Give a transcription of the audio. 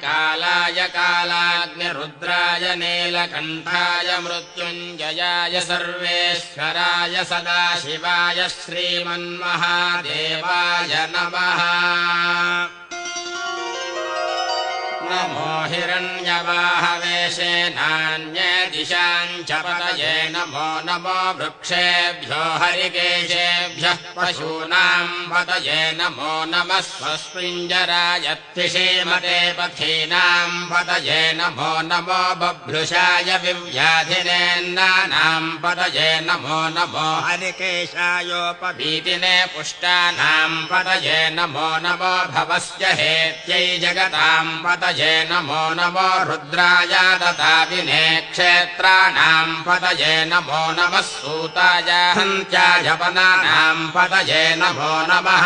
कालाय कालाग्निरुद्राय नीलकण्ठाय मृत्युञ्जयाय सर्वेश्वराय सदाशिवाय श्रीमन्महादेवाय नमः। नमो हिरण्यवाहवेशेनान्यदिशाञ्च पतये नमो नमो वृक्षेभ्यो हरिकेशेभ्यः पशूनां पतये नमो नमः स्वस्मिञ्जराय श्रीमते पथीनां पतये नमो नमो बभ्रुषाय विव्याधिनेन्नानां पतये नमो नमो हरिकेशायोपवीतिने पुष्टानां पतये नमो नमो भवस्य हेत्यै जगतां पतये नमो नमो रुद्राय ददाविने क्षेत्राणां पतये नमो नमः सूताय हन्त्याय वनानां पतये नमो नमः।